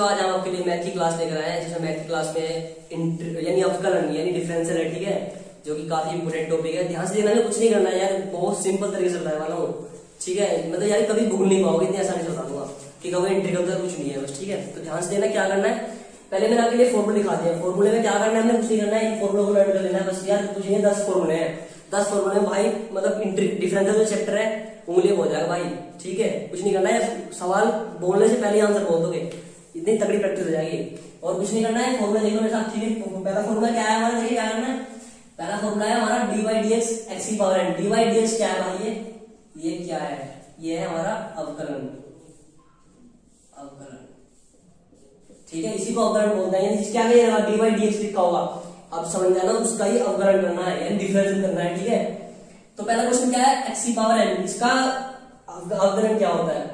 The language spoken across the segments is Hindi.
बच्चों आज हम आपके लिए मैथ की क्लास लेकर आए हैं, जिसमें मैथ की क्लास में यानी अवकलन यानी डिफरेंशियल है, ठीक है, जो कि काफी इंपोर्टेंट टॉपिक है। ध्यान से देखना है, कुछ नहीं करना है यार, बहुत सिंपल तरीके से बताने वाला हूँ, ठीक है। मतलब यार कभी भूल नहीं पाओगे, इतनी आसानी से बता दूंगा कि कभी इंट्रीगल का कुछ नहीं है बस, ठीक है। तो ध्यान से देना क्या करना है, पहले मैंने आपके लिए फॉर्मूला दिखा दिया। फॉर्मूले में क्या करना है, हमने कुछ नहीं करना है, इन फॉर्मूला को लर्न कर लेना है बस। यार कुछ नहीं है, 10 फॉर्मूले हैं, 10 फॉर्मूले में भाई मतलब डिफरेंशियल जो चैप्टर है उंगली हो जाएगा भाई, ठीक है। कुछ नहीं करना है, सवाल बोलने से पहले आंसर बोल दोगे, इतनी तगड़ी प्रैक्टिस हो जाएगी। और कुछ नहीं करना है, फॉर्मूला देखो मेरे साथ, ठीक है। पहला फॉर्मूला क्या है हमारा, देखिए क्या करना है। पहला फॉर्मूला है हमारा D by D X X की power N. D by D X क्या है भाई, ये क्या है, ये है हमारा अवकलन, अवकलन, ठीक है। इसी को अवकलन बोलते हैं, यानी क्या है डी बाई डी एक्स लिखा होगा, अब समझ जाना उसका ही अवकलन करना है, यानी डिफरेंशियल करना है, ठीक है। तो पहला क्वेश्चन क्या है, एक्स की पावर एन, इसका अवकलन क्या होता है,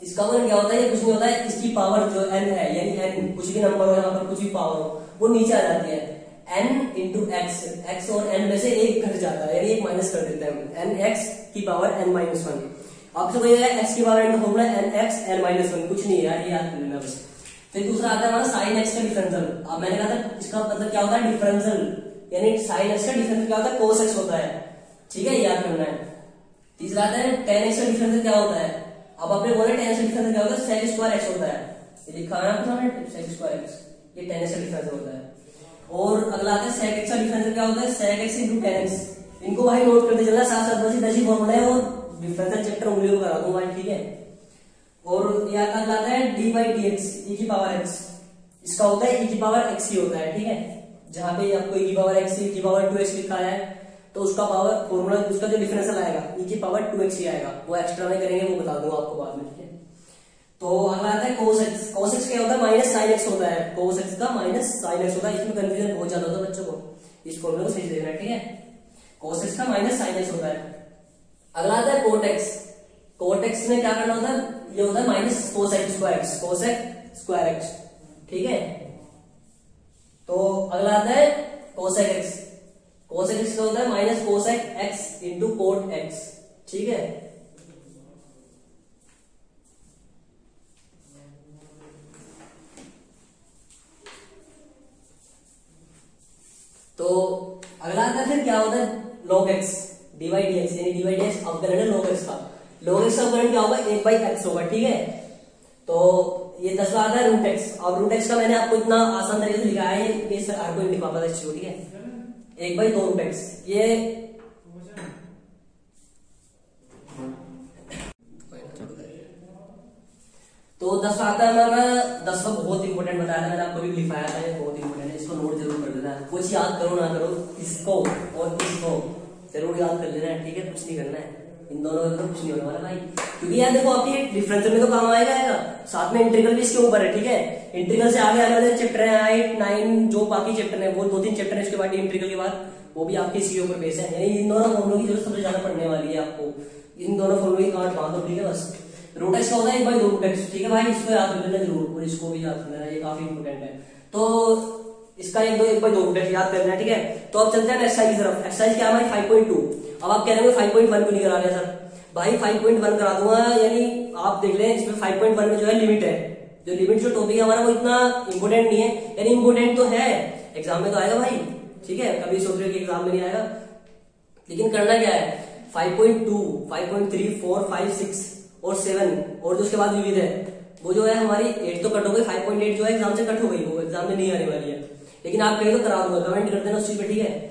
इसका अवकलन क्या होता है, ये कुछ नहीं होता है, इसकी पावर जो एन है, यानी एन कुछ भी नंबर हो, यहाँ पर कुछ भी पावर हो, वो नीचे आ जाती है। एन इंटू एक्स, एक्स और एन में से एक घट जाता है, यानी एक माइनस कर देते हैं, एन एक्स की पावर एन माइनस वन। अब तो भैया एक्स की पावर एन का formula n x n minus one, कुछ नहीं है यार, ये याद कर लेना बस। फिर दूसरा आता है हमारा साइन एक्स का डिफरेंशियल। अब मैंने कहा था इसका मतलब क्या होता है, डिफरेंशियल, यानी साइन एक्स का डिफरेंशियल क्या होता है, कोस एक्स होता है, ठीक है, याद करना है। तीसरा आता है टेन एक्स का डिफरेंशियल क्या होता है। अब आपने बोला टेन एक्स का डिफरेंशियल क्या होता है, सेक स्क्वायर एक्स होता है, ये लिखा है ना आपने, सेक स्क्वायर एक्स, ये टेन एक्स का डिफरेंशियल होता है। और अगला आता है सेक एक्स का डिफरेंशियल क्या होता है, sec x into tan x. इनको भाई नोट करते चलना साथ साथ, बस 10 ही फॉर्मूला है, और डिफरेंशियल चैप्टर उंगलियों को करा दूंगा, ठीक है। और यहाँ का अगला आता है डी बाई डी एक्स ई की पावर एक्स, इसका होता है ई की पावर एक्स ही होता है, ठीक है। जहां पे आपको ई की पावर एक्स ई की पावर 2x लिखा है, तो उसका पावर फॉर्मूला उसका जो डिफरेंशियल आएगा ई की पावर 2x ही आएगा, वो एक्स्ट्रा में करेंगे, वो बता दूंगा आपको बाद में, ठीक है। तो अगला आता है कोस एक्स। कोस एक्स क्या होता है, माइनस साइन एक्स होता है, कोस एक्स का माइनस साइन एक्स होता है। इसमें कंफ्यूजन बहुत ज्यादा होता है बच्चों को, इस फॉर्मूले को सही से देखना है, ठीक है। कोस एक्स का माइनस साइन एक्स होता है। अगला आता है कोट एक्स। कोट एक्स में क्या करना होता है, ये होता है minus cos x square x, cos x square x, ठीक है। तो अगला आता है कोसेक एक्स। कोसेक एक्स क्या होता है, minus cosec x into cot x, ठीक है। तो अगला आता है फिर क्या होता है, log x D by D x, यानी डी बाई डी एक्स अवकलन है लॉग एक्स का। लॉग एक्स का अवकलन क्या होगा, 1 बाई एक्स होगा, ठीक है। तो ये 10 आता है रूट एक्स। अब रूट एक्स का मैंने आपको इतना आसान तरीके से लिखा है, ये हर कोई लिखा पाता है इस चीज को, ठीक है। 1 बाई 2 रूट एक्स, ये तो 10 आता है हमारा। 10 बहुत इंपॉर्टेंट बताया था मैंने आपको, भी लिखाया था, ये बहुत इंपॉर्टेंट है, इसको नोट जरूर कर लेना है। कुछ याद करो ना करो, इसको और इसको जरूर याद कर लेना है, ठीक है। कुछ नहीं करना है, इन दोनों में तो कुछ नहीं होने वाला भाई, क्योंकि यार देखो आपकी डिफरेंशियल में तो काम आएगा, साथ में इंटीग्रल भी इसके ऊपर है, ठीक है। इंटीग्रल से आगे आने वाले चैप्टर है 8 9, जो बाकी चैप्टर है वो 2-3 चैप्टर है, इसके बाद इंटीग्रल के बाद वो भी आपके इसी के ऊपर बेस है। यानी इन दोनों फॉर्मूलों की जरूरत सबसे ज्यादा पड़ने वाली है आपको, इन दोनों फॉर्मूलों की गांठ बांध दो, ठीक है बस। रूट एक्स का होता है 1 बाई 2 रूट एक्स, ठीक है भाई, इसको याद कर लेना जरूर, और इसको भी याद कर लेना, ये काफी इंपोर्टेंट है। तो इसका 1 बाई 2 रूट एक्स याद करना है, ठीक है। तो अब चलते हैं एक्सरसाइज की तरफ। एक्सरसाइज क्या है हमारी 5.2। अब आप कह रहे हो 5.1 क्यों नहीं करा रहे सर, भाई 5.1 करा दूंगा, यानी आप देख लें इसमें 5.1 में जो है लिमिट है, जो लिमिट जो टॉपिक है हमारा वो इतना इंपोर्टेंट नहीं है, यानी इंपोर्टेंट तो है, एग्जाम में तो आएगा भाई, ठीक है। कभी सोच रहे हो कि एग्जाम में नहीं आएगा, लेकिन करना क्या है, 5.2 5.3 4 5 6 और 7 और जो उसके बाद विविध है, वो जो है हमारी 8 तो कट हो गई, 5.8 जो है एग्जाम से कट हो गई, वो एग्जाम में नहीं आने वाली है। लेकिन आप कहीं तो करा दूंगा, कमेंट कर देना उस चीज पे, ठीक है।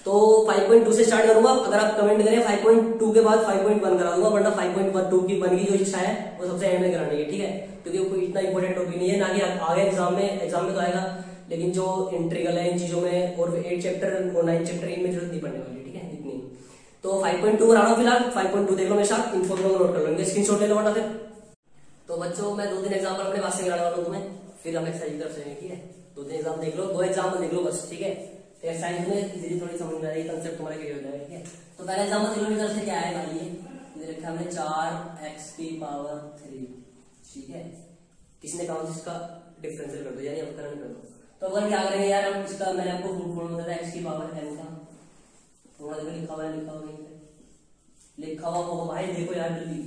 तो 5.2 से स्टार्ट करूंगा, अगर आप कमेंट करें 5.2 के बाद 5.1 करा दूंगा, वरना 5.2 की बन की जो इच्छा है वो सबसे एंड में करानी है, ठीक है। क्योंकि कोई इतना इंपॉर्टेंट टॉपिक नहीं है, ना कि आगे एग्जाम में तो आएगा, लेकिन जो इंटीग्रल है इन चीजों में और 8 चैप्टर और 9 चैप्टर इनमें जरूरत नहीं पड़ने वाली, ठीक है, इतनी। तो 5.2 करा रहा हूँ फिलहाल, 5.2 देख लो मेरे साथ, इन फॉर्मूला को नोट कर लेंगे, स्क्रीनशॉट ले लो वरना फिर। तो बच्चों मैं 2-3 एग्जाम्पल अपने पास से कराने वाला हूँ तुम्हें, फिर हम एक्सरसाइज की तरफ से, ठीक है। 2-3 एग्जाम देख लो, 2 एग्जाम्पल देख लो बस, ठीक है। एक्सरसाइज में इजीली थोड़ी समझ में आएगी, कंसेप्ट तुम्हारा क्लियर हो जाएगा, ठीक है। तो पहले एग्जाम्पल देख लो मेरी तरफ से, क्या है भाई, ये रखा हमने 4x की पावर 3, ठीक है। किसने कहा इसका डिफरेंशियल कर दो, यानी अवकलन कर दो। तो अगर क्या करेंगे यार, हम इसका मैंने आपको फॉर्मूला बताया x की पावर n का, फॉर्मूला देखो लिखा हुआ है, लिखा हुआ होगा भाई, देखो यार जल्दी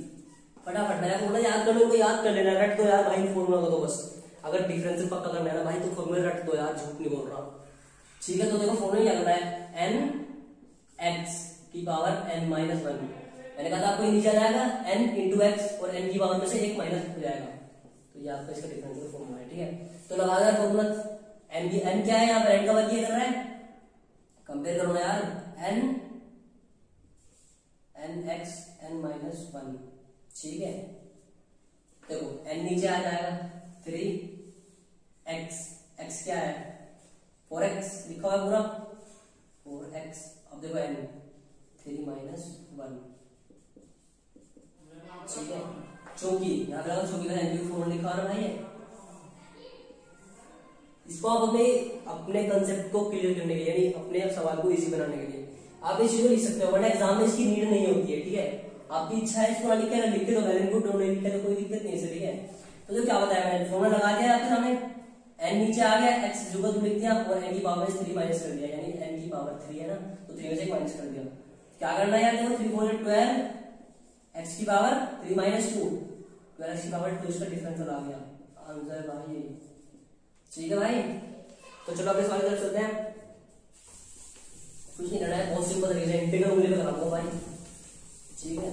फटाफट ना यार, फॉर्मूला याद कर लो, इनको याद कर लेना, रट दो यार भाई फॉर्मूला को, तो बस अगर डिफरेंशियल पक्का करना है ना भाई तो फॉर्मूला रट दो यार, झूठ नहीं बोल रहा। ठीक है, तो देखो फॉर्मूला क्या करना है, n x की पावर n माइनस 1। मैंने कहा था आपको नीचे आ जाएगा n इंटू एक्स और n की पावर में से एक माइनस हो जाएगा, तो ये आपका इसका डिफरेंशियल फॉर्मूला है। ठीक है, तो लगा दो फॉर्मूला, n क्या है यहाँ पर, n का वर्ग कर रहा है, कंपेयर करो ना यार, n x n माइनस 1। ठीक है, देखो n नीचे आ जाएगा 3x, x क्या है 4x लिखा हुआ है पूरा 4x। अब देखो n 3 माइनस 1। ठीक है, चौकी यहाँ पे चौकी का एनपी फॉर्मूला लिखा हुआ भाई है। इसको आप अपने कंसेप्ट को क्लियर करने के लिए, यानी अपने सवाल को इजी बनाने के लिए आप इस चीज को लिख सकते हो, वरना एग्जाम में इसकी नीड नहीं होती है। ठीक है, आपकी इच्छा है इसको लिख के लिख के तो वेल एंड गुड, नहीं लिखे तो कोई दिक्कत नहीं है। ठीक है, तो जो क्या बताया मैंने, फॉर्मूला लगा दिया आपके सामने, n नीचे आ गया, x जो को लिख दिया और n की पावर 3 माइनस कर दिया, यानी n की पावर 3 है ना, तो 3 में से 1 माइनस कर दिया। क्या करना है यार, देखो 3 4 12, x की पावर 3 माइनस 2, 12 की पावर 2, इसका डिफरेंशियल आ गया आंसर भाई। ठीक है भाई, तो चलो अपने सवाल की तरफ चलते हैं। कुछ नहीं करना है, बहुत सिंपल तरीके से इंटीग्रल मूल्य पे कराऊंगा भाई। ठीक है,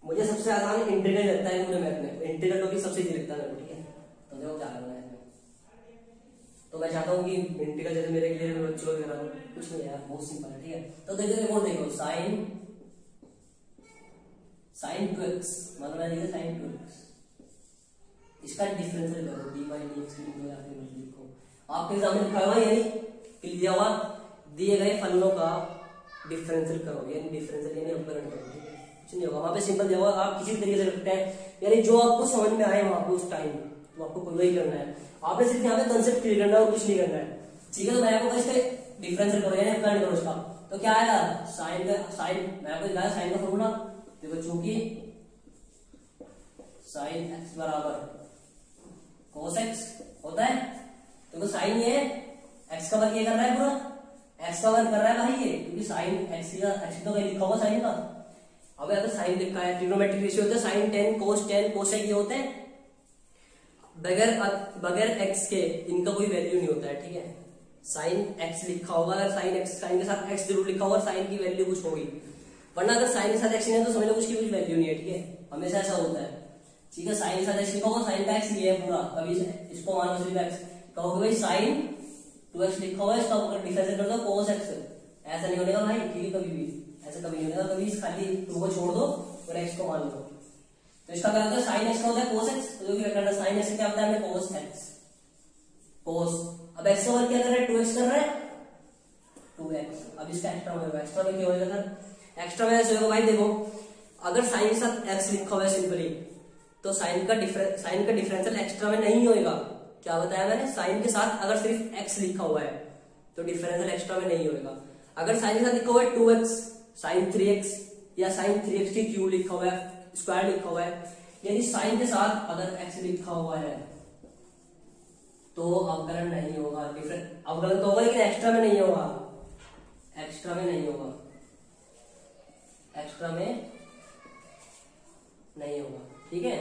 मुझे सबसे आसान इंटीग्रल लगता है पूरे मैथ में, इंटीग्रल टॉपिक सबसे इजी लगता है मेरे को। ठीक है, तो देखो क्या करना है, तो मैं चाहता हूँ कि इंटीग्रल जैसे मेरे के लिए बच्चों को करा, कुछ नहीं यार, बहुत सिंपल है। ठीक है, तो देखो साइन 2x, मान लो लिखा साइन 2x, इसका डिफरेंशियल करो dy dx लिखो। आपके एग्जाम में लिखा हुआ यानी दिया हुआ दिए गए फलनों का डिफरेंशियल करो, यानी डिफरेंशियल यानी अपकरण करो। कुछ नहीं होगा वहां पे, सिंपल दिया हुआ, आप किसी तरीके से रखते हैं, यानी जो आपको समझ में आए वहां पे उस टाइम, तो आपको वही करना है। आपने सिर्फ यहाँ पे कंसेप्ट क्लियर करना है और कुछ नहीं करना है। ठीक है, तो मैं आपको इसके डिफरेंशियल करो यानी अपकरण करो इसका, तो क्या आएगा साइन मैं आपको दिखाया साइन का फॉर्मूला, देखो चूंकि साइन x बराबर cos x होता है, तो साइन ये x का वर्ग ये कर रहा है, पूरा x का वर्ग कर रहा है भाई ये, क्योंकि साइन x तो कहीं लिखा होगा साइन का। अब अगर साइन लिखा है, ट्रिग्नोमेट्रिक रेशियो होता है साइन 10 cos कोसेक ये होते हैं, बगैर x के इनका कोई वैल्यू नहीं होता है। ठीक है, साइन x लिखा होगा, अगर साइन के साथ x जरूर लिखा होगा, साइन की वैल्यू कुछ होगी, वरना अगर साइन के साथ x नहीं है तो समझ लो उसकी कुछ वैल्यू नहीं है। ठीक है, हमेशा ऐसा होता है। ठीक है, साइन के साथ x लिखा होगा, साइन का x ये है पूरा, कभी इसको मानो सिर्फ x कहोगे भाई साइन 2x लिखा हुआ है, इसका डिफरेंशिएट कर दो cos x, ऐसा नहीं होने का भाई। ठीक है, कभी भी ऐसा कभी नहीं होगा, कभी खाली 2 को छोड़ दो और x को मान लो, तो इसका क्या होता है साइन x का होता है cos x, तो जो करना साइन x क्या होता है हमें cos x cos। अब x का वर्ग क्या कर रहा है 2x कर रहा है 2x, अब इसका एक्स्ट्रा होगा, एक्स्ट्रा में क्या होगा सर, एक्स्ट्रा में ऐसे होगा भाई, देखो अगर साइन के साथ x लिखा हुआ है सिंपली, तो साइन का डिफरेंशियल एक्स्ट्रा में नहीं होएगा। क्या बताया मैंने, साइन के साथ अगर सिर्फ x लिखा हुआ है तो डिफरेंशियल एक्स्ट्रा में नहीं होएगा। अगर साइन के साथ लिखा हुआ है 2x साइन 3x या साइन 3x की क्यूब लिखा हुआ है, स्क्वायर लिखा हुआ है, यानी साइन के साथ अगर x लिखा हुआ है तो अवकलन नहीं होगा, डिफरेंट अवकलन तो होगा लेकिन एक्स्ट्रा में नहीं होगा, एक्स्ट्रा में नहीं होगा, एक्स्ट्रा में नहीं होगा। ठीक है,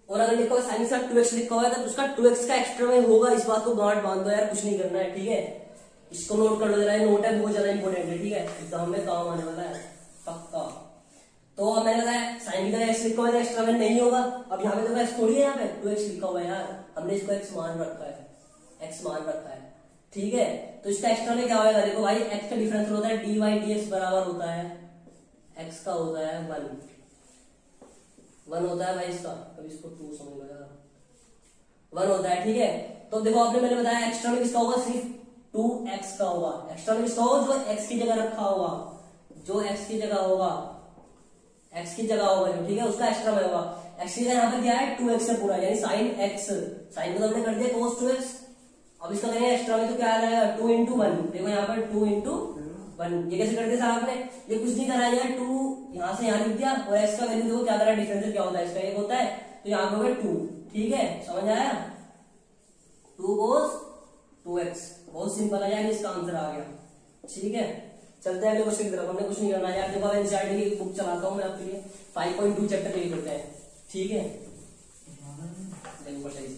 और अगर लिखा हुआ साइन के साथ 2x लिखा हुआ है तो उसका 2x का एक्स्ट्रा में होगा, इस बात को गांठ बांध दो यार, कुछ नहीं करना है। ठीक है, इसको नोट कर लो जरा, नोट है बहुत ज्यादा इंपॉर्टेंट है। ठीक है, एग्जाम में काम आने वाला है पक्का। तो अब मैंने बताया साइन की तरह x लिखा हुआ है एक्स्ट्रा में नहीं होगा। अब यहाँ पे देखो x थोड़ी है, यहाँ पे 2x लिखा हुआ है यार, हमने इसको x मान रखा है, x मान रखा है। ठीक है, तो इसका एक्स्ट्रा में क्या होगा, देखो भाई x का डिफरेंस होता है dy dx बराबर होता है x का होता है 1 होता है भाई इसका, कभी इसको 2 समझ लो यार, 1 होता है। ठीक है, तो देखो आपने मैंने बताया एक्स्ट्रा में किसका होगा, सिर्फ 2x का होगा, एक्स्ट्रा में किसका होगा जो x की जगह रखा होगा, जो x की जगह होगा, x की जगह होगा जो, ठीक है, उसका एक्स्ट्रा में होगा। x की जगह यहाँ पर क्या है 2x है पूरा, यानी साइन x, साइन को तो हमने कर दिया cos 2x। अब इसका करेंगे एक्स्ट्रा में तो क्या आ जाएगा 2 into 1, देखो यहाँ पर 2 into 1, ये कैसे करते हैं साहब आपने, ये कुछ नहीं करा यार, 2 यहाँ से यहाँ लिख दिया और x का वैल्यू देखो क्या करा, डिफरेंशियल क्या होता है इसका 1 होता है, तो यहाँ पे हो गया 2। ठीक है, समझ आया, 2 cos 2x, बहुत सिंपल है यार, इसका आंसर आ गया। ठीक है, चलते हैं अगले क्वेश्चन की तरफ, हमने कुछ नहीं करना यार। देखो एनसीईआरटी की बुक चलाता हूँ मैं आपके लिए, 5.2 चैप्टर के लिए करते हैं। ठीक है, देखो सही से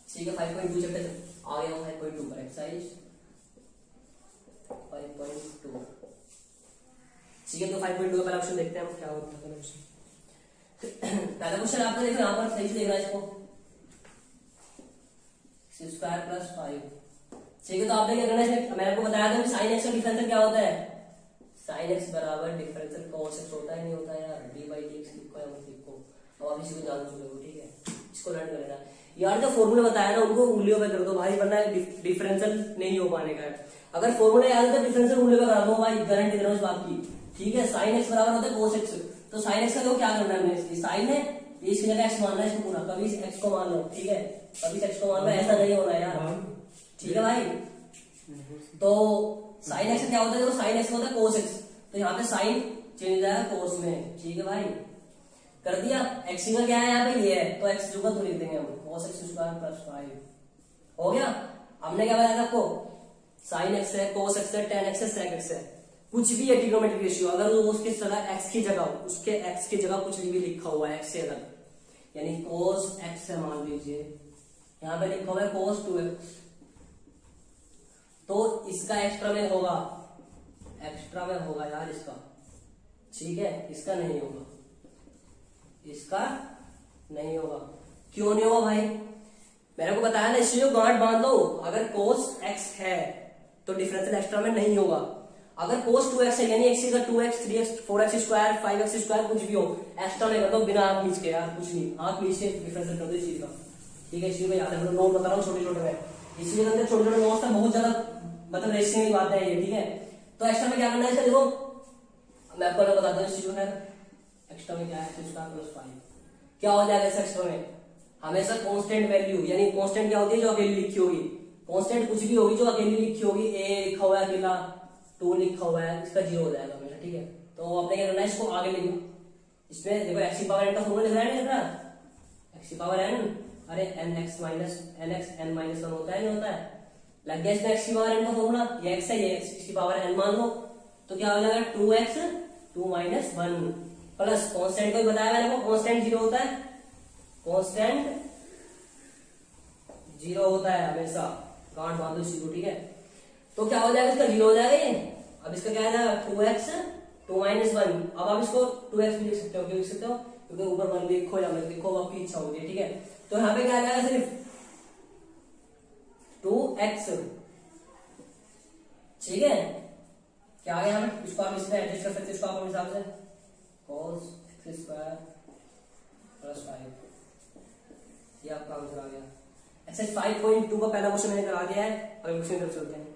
ठीक है। 5.2 चैप्टर आ गया हूँ 5.2 पर एक्सरसाइज 5.2। ठीक है, तो 5.2 का पहला ऑप्शन देखते हैं हम क्या होता है। पहला क्वेश्चन आपको देखो यहाँ पर सही से देखना है इसको, स्क्वायर प्लस 5। ठीक है, तो आपने क्या करना है, मैंने आपको बताया था कि साइन एक्स का डिफरेंशियल क्या होता है, साइन एक्स बराबर डिफरेंशियल कॉस एक्स होता है, नहीं होता है यार, डी बाई डी एक्स लिखो या मत लिखो, अब आप इसी को जान चुके हो। ठीक है, इसको लर्न कर लेना यार। जो फॉर्मूला बताया ना उनको उंगलियों पे कर दो भाई, वरना डिफरेंशियल नहीं हो पाने का है। अगर फॉर्मूला याद है तो डिफरेंशियल उंगलियों पे करा दो भाई, गारंटी दे रहा हूं इस बात की। ठीक है, साइन एक्स बराबर होता है कोस एक्स, तो साइन एक्स का देखो क्या करना है हमने, इसकी साइन है, इसकी जगह एक्स मानना है इसको पूरा, कभी इस एक्स को मान लो। ठीक है, कभी एक्स को मान लो, ऐसा नहीं होना यार। ठीक है भाई, तो साइन एक्स क्या होता है, साइन एक्स होता है कोस एक्स, तो यहाँ पे साइन चेंज हो जाएगा कोस में। ठीक है भाई, कर दिया। एक्स का क्या है यहाँ पे ये है, तो एक्स जो का तो लिख देंगे हम, कोस एक्स स्क्वायर प्लस 5 हो गया। हमने क्या बताया था आपको, साइन एक्स है, कोस एक्स है, टेन एक्स है, सेक एक्स है, कुछ भी है ट्रिग्नोमेट्रिक रेशियो, अगर उसके जगह एक्स की जगह, उसके एक्स की जगह कुछ भी लिखा हुआ है एक्स से अलग, यानी कोस एक्स है मान लीजिए, यहाँ पे लिखा हुआ है कोस 2x, तो इसका एक्स्ट्रा में होगा, एक्स्ट्रा में होगा यार इसका। ठीक है, इसका नहीं होगा, इसका नहीं होगा। क्यों नहीं होगा भाई, मैंने को बताया ना, इसलिए गांठ बांध दो, अगर कोस एक्स है तो डिफरेंशियल एक्स्ट्रा में नहीं होगा। अगर कोस 2x है यानी x का 2x 3x 4x square 5x square कुछ भी हो, एक्स्ट्रा नहीं कर दो बिना आंख मीच के यार, कुछ नहीं, आंख मीच के डिफरेंशियल कर दो इस चीज का। ठीक है, इसलिए याद है, नोट बता रहा हूँ छोटे छोटे में, इसलिए अंदर छोटे छोटे नोट्स में बहुत ज्यादा मतलब रेशियो की बात है ये। ठीक है, तो एक्स्ट्रा में क्या करना है इसका, देखो मैं आपको बताता हूँ इस चीज को। एक्स्ट्रा में क्या है, स्क्वायर प्लस 5 क्या हो जाएगा इस एक्स्ट्रा में, हमेशा कांस्टेंट वैल्यू, यानी कांस्टेंट क्या होती है, जो अकेली लिखी होगी, कांस्टेंट कुछ भी होगी जो अकेली लिखी होगी, ए लिखा हुआ है अकेला, 2 लिखा हुआ है, इसका 0 हो जाएगा हमेशा। ठीक है, तो आपने क्या करना है, इसको आगे लिखो, इसमें देखो एक्स की पावर एन का फॉर्मूला लिख रहा है ना, एक्स की पावर एन, अरे n x minus n x n minus 1 होता है, नहीं होता है, लग गया इसमें एक्स की पावर एन का फॉर्मूला, ये एक्स है, ये एक्स की पावर एन मान लो, तो क्या हो जाएगा 2x 2 माइनस 1 प्लस कांस्टेंट को बताया मैंने को, कांस्टेंट 0 होता है, कांस्टेंट 0 होता है हमेशा, गांठ बांधो इसी को। ठीक है, तो क्या हो जाएगा, इसका 0 हो जाएगा ये, अब इसका क्या है 2x 2 माइनस 1, अब आप इसको 2x भी लिख सकते हो, क्यों लिख सकते हो, क्योंकि ऊपर 1 लिखो या मत लिखो आपकी इच्छा होगी। ठीक है, तो यहाँ पे क्या आ जाएगा, सिर्फ 2x। ठीक है, क्या आ गया यहाँ पे, इसको आप इसमें एडजस्ट कर सकते हो, इसको आप अपने हिसाब से, cos x स्क्वायर प्लस 5, ये आपका आंसर आ गया। एक्सरसाइज 5.2 का पहला क्वेश्चन मैंने करा दिया है, अगले क्वेश्चन की तरफ चलते हैं।